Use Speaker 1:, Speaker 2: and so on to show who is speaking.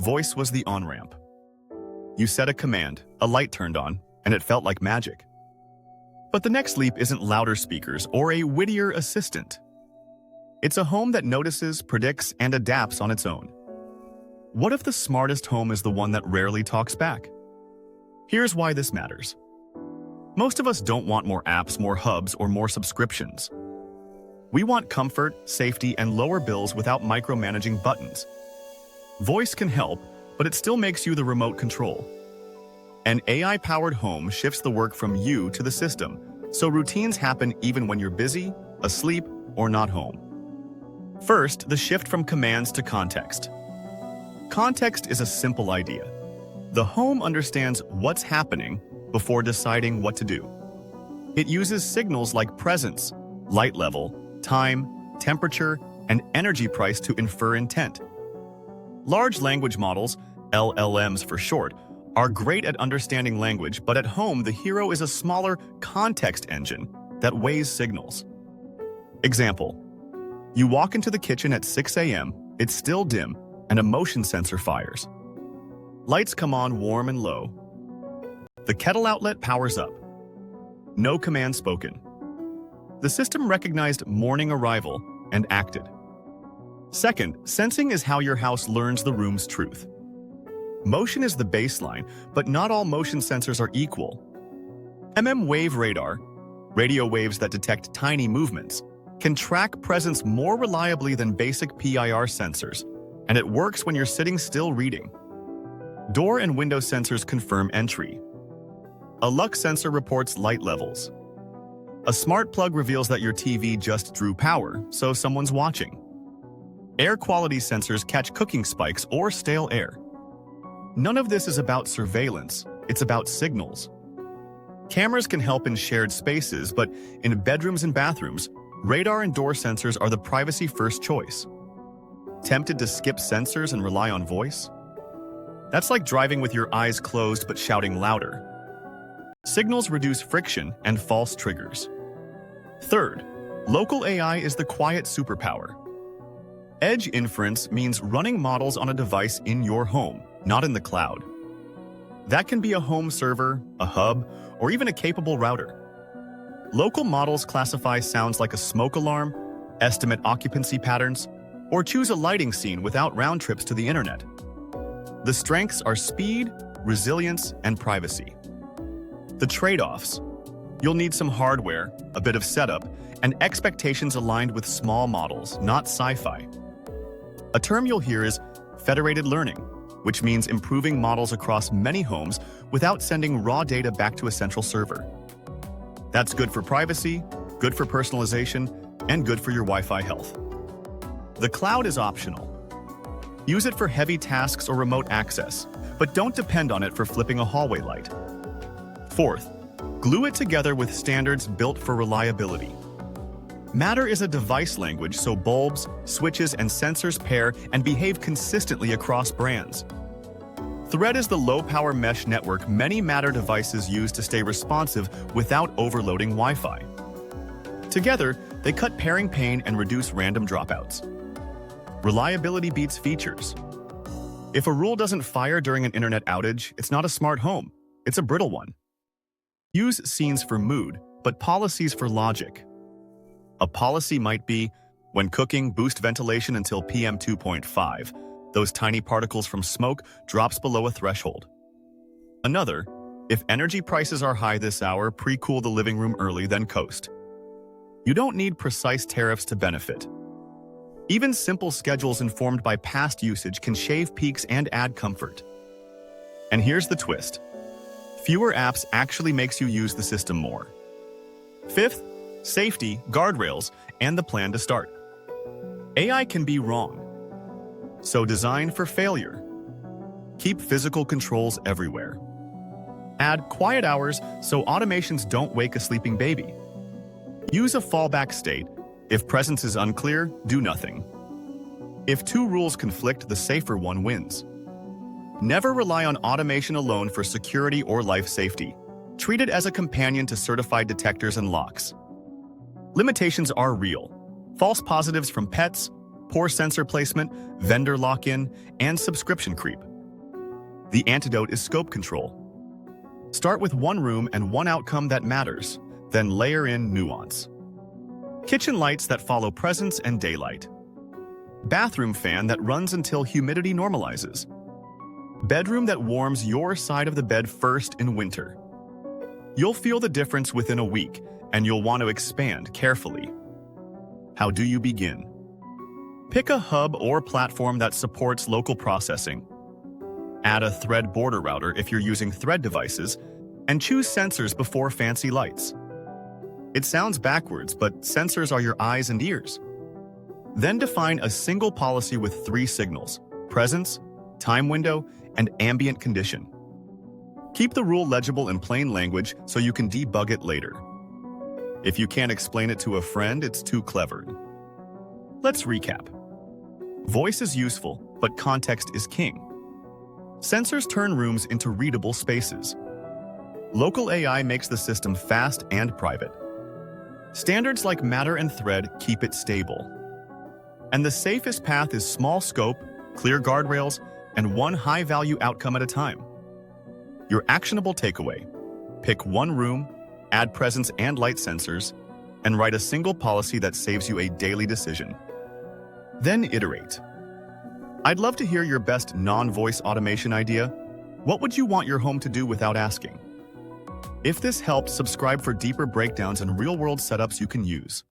Speaker 1: voice was the on-ramp. You said a command, a light turned on, and it felt like magic. But the next leap isn't louder speakers or a wittier assistant. It's a home that notices, predicts, and adapts on its own. What if the smartest home is the one that rarely talks back? Here's why this matters. Most of us don't want more apps, more hubs, or more subscriptions. We want comfort, safety, and lower bills without micromanaging buttons. Voice can help, but it still makes you the remote control. An AI-powered home shifts the work from you to the system, so routines happen even when you're busy, asleep, or not home. First, the shift from commands to context. Context is a simple idea. The home understands what's happening before deciding what to do. It uses signals like presence, light level, time, temperature, and energy price to infer intent. Large language models, LLMs for short, are great at understanding language, but at home the hero is a smaller context engine that weighs signals. Example: you walk into the kitchen at 6 a.m., it's still dim, and a motion sensor fires. Lights come on warm and low. The kettle outlet powers up. No command spoken. The system recognized morning arrival and acted. Second, sensing is how your house learns the room's truth. Motion is the baseline, but not all motion sensors are equal. Wave radar, radio waves that detect tiny movements, can track presence more reliably than basic PIR sensors, and it works when you're sitting still reading. Door and window sensors confirm entry. A lux sensor reports light levels. A smart plug reveals that your TV just drew power, so someone's watching. Air quality sensors catch cooking spikes or stale air. None of this is about surveillance, it's about signals. Cameras can help in shared spaces, but in bedrooms and bathrooms, radar and door sensors are the privacy-first choice. Tempted to skip sensors and rely on voice? That's like driving with your eyes closed but shouting louder. Signals reduce friction and false triggers. Third, local AI is the quiet superpower. Edge inference means running models on a device in your home, not in the cloud. That can be a home server, a hub, or even a capable router. Local models classify sounds like a smoke alarm, estimate occupancy patterns, or choose a lighting scene without round trips to the internet. The strengths are speed, resilience, and privacy. The trade-offs: you'll need some hardware, a bit of setup, and expectations aligned with small models, not sci-fi. A term you'll hear is federated learning, which means improving models across many homes without sending raw data back to a central server. That's good for privacy, good for personalization, and good for your Wi-Fi health. The cloud is optional. Use it for heavy tasks or remote access, but don't depend on it for flipping a hallway light. Fourth, glue it together with standards built for reliability. Matter is a device language, so bulbs, switches, and sensors pair and behave consistently across brands. Thread is the low-power mesh network many Matter devices use to stay responsive without overloading Wi-Fi. Together, they cut pairing pain and reduce random dropouts. Reliability beats features. If a rule doesn't fire during an internet outage, it's not a smart home, it's a brittle one. Use scenes for mood, but policies for logic. A policy might be, when cooking, boost ventilation until PM 2.5. Those tiny particles from smoke drops below a threshold. Another, if energy prices are high this hour, pre-cool the living room early, then coast. You don't need precise tariffs to benefit. Even simple schedules informed by past usage can shave peaks and add comfort. And here's the twist. Fewer apps actually makes you use the system more. Fifth, safety, guardrails, and the plan to start. AI can be wrong, so design for failure. Keep physical controls everywhere. Add quiet hours so automations don't wake a sleeping baby. Use a fallback state. If presence is unclear, do nothing. If two rules conflict, the safer one wins. Never rely on automation alone for security or life safety. Treat it as a companion to certified detectors and locks. Limitations are real. False positives from pets, poor sensor placement, vendor lock-in, and subscription creep. The antidote is scope control. Start with one room and one outcome that matters, then layer in nuance. Kitchen lights that follow presence and daylight. Bathroom fan that runs until humidity normalizes. Bedroom that warms your side of the bed first in winter. You'll feel the difference within a week, and you'll want to expand carefully. How do you begin? Pick a hub or platform that supports local processing. Add a thread border router if you're using thread devices, and choose sensors before fancy lights. It sounds backwards, but sensors are your eyes and ears. Then define a single policy with 3 signals: presence, time window, and ambient condition. Keep the rule legible in plain language so you can debug it later. If you can't explain it to a friend, it's too clever. Let's recap. Voice is useful, but context is king. Sensors turn rooms into readable spaces. Local AI makes the system fast and private. Standards like matter and thread keep it stable. And the safest path is small scope, clear guardrails, and one high-value outcome at a time. Your actionable takeaway: pick one room, add presence and light sensors, and write a single policy that saves you a daily decision. Then iterate. I'd love to hear your best non-voice automation idea. What would you want your home to do without asking? If this helps, subscribe for deeper breakdowns and real-world setups you can use.